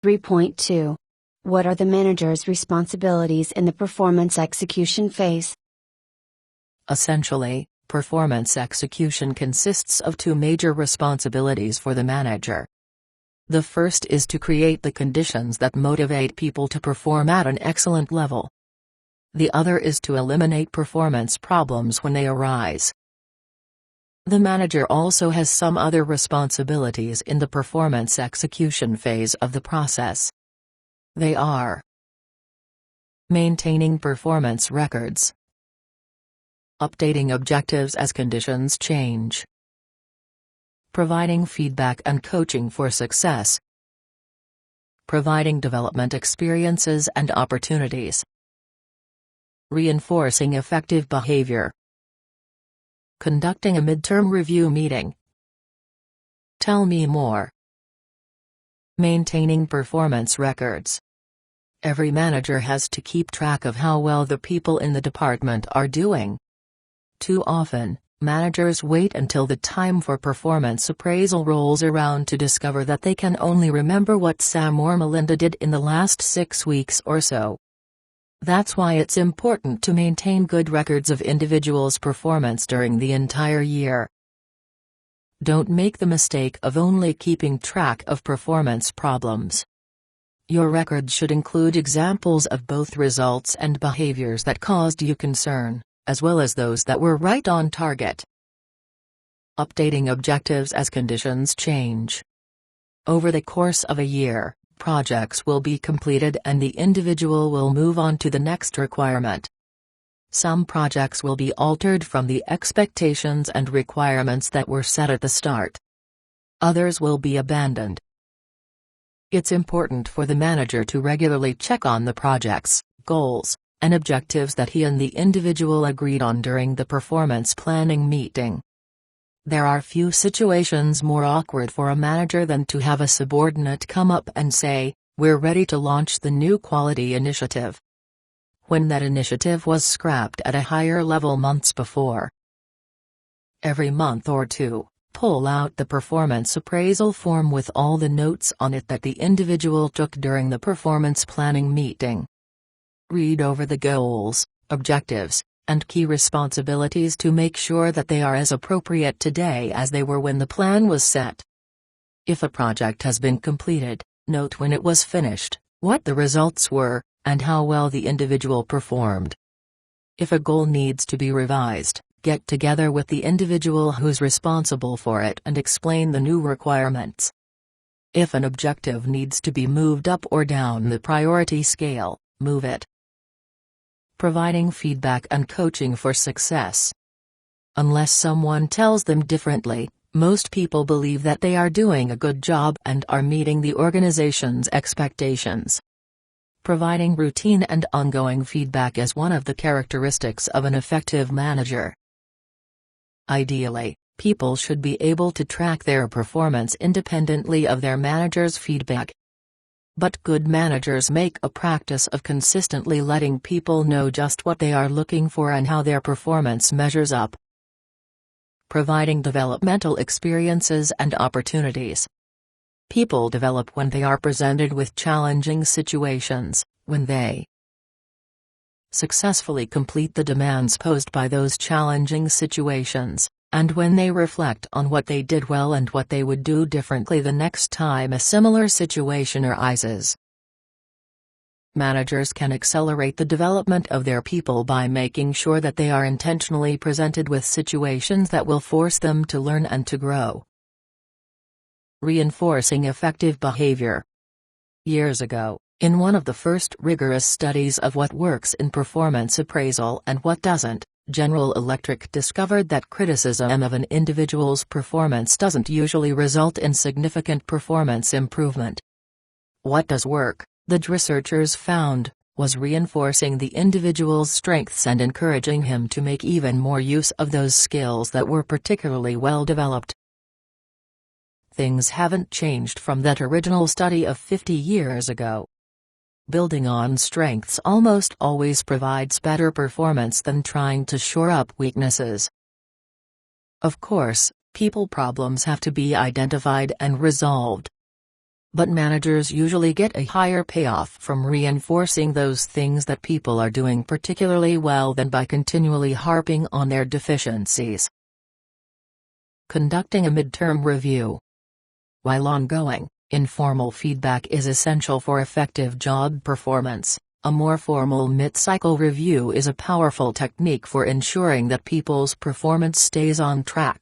3.2. What are the manager's responsibilities in the performance execution phase? Essentially, performance execution consists of two major responsibilities for the manager. The first is to create the conditions that motivate people to perform at an excellent level. The other is to eliminate performance problems when they arise. The manager also has some other responsibilities in the performance execution phase of the process. They are: maintaining performance records, updating objectives as conditions change, providing feedback and coaching for success, providing development experiences and opportunities, reinforcing effective behavior, conducting a midterm review meeting. Tell me more. Maintaining performance records. Every manager has to keep track of how well the people in the department are doing. Too often, managers wait until the time for performance appraisal rolls around to discover that they can only remember what Sam or Melinda did in the last 6 weeks or so. That's why it's important to maintain good records of individuals' performance during the entire year. Don't make the mistake of only keeping track of performance problems. Your record should include examples of both results and behaviors that caused you concern, as well as those that were right on target. Updating objectives as conditions change. Over the course of a year, projects will be completed and the individual will move on to the next requirement. Some projects will be altered from the expectations and requirements that were set at the start. Others will be abandoned. It's important for the manager to regularly check on the projects, goals, and objectives that he and the individual agreed on during the performance planning meeting. There are few situations more awkward for a manager than to have a subordinate come up and say, "We're ready to launch the new quality initiative," when that initiative was scrapped at a higher level months before. Every month or two, pull out the performance appraisal form with all the notes on it that the individual took during the performance planning meeting. Read over the goals, objectives, and key responsibilities to make sure that they are as appropriate today as they were when the plan was set. If a project has been completed, note when it was finished, what the results were, and how well the individual performed. If a goal needs to be revised, get together with the individual who's responsible for it and explain the new requirements. If an objective needs to be moved up or down the priority scale, move it. Providing feedback and coaching for success. Unless someone tells them differently, most people believe that they are doing a good job and are meeting the organization's expectations. Providing routine and ongoing feedback is one of the characteristics of an effective manager. Ideally, people should be able to track their performance independently of their manager's feedback. But good managers make a practice of consistently letting people know just what they are looking for and how their performance measures up. Providing developmental experiences and opportunities. People develop when they are presented with challenging situations, when they successfully complete the demands posed by those challenging situations, and when they reflect on what they did well and what they would do differently the next time a similar situation arises. Managers can accelerate the development of their people by making sure that they are intentionally presented with situations that will force them to learn and to grow. Reinforcing effective behavior. Years ago, in one of the first rigorous studies of what works in performance appraisal and what doesn't, General Electric discovered that criticism of an individual's performance doesn't usually result in significant performance improvement. What does work, the researchers found, was reinforcing the individual's strengths and encouraging him to make even more use of those skills that were particularly well developed. Things haven't changed from that original study of 50 years ago. Building on strengths almost always provides better performance than trying to shore up weaknesses. Of course, people problems have to be identified and resolved. But managers usually get a higher payoff from reinforcing those things that people are doing particularly well than by continually harping on their deficiencies. Conducting a midterm review. While ongoing, informal feedback is essential for effective job performance, a more formal mid-cycle review is a powerful technique for ensuring that people's performance stays on track.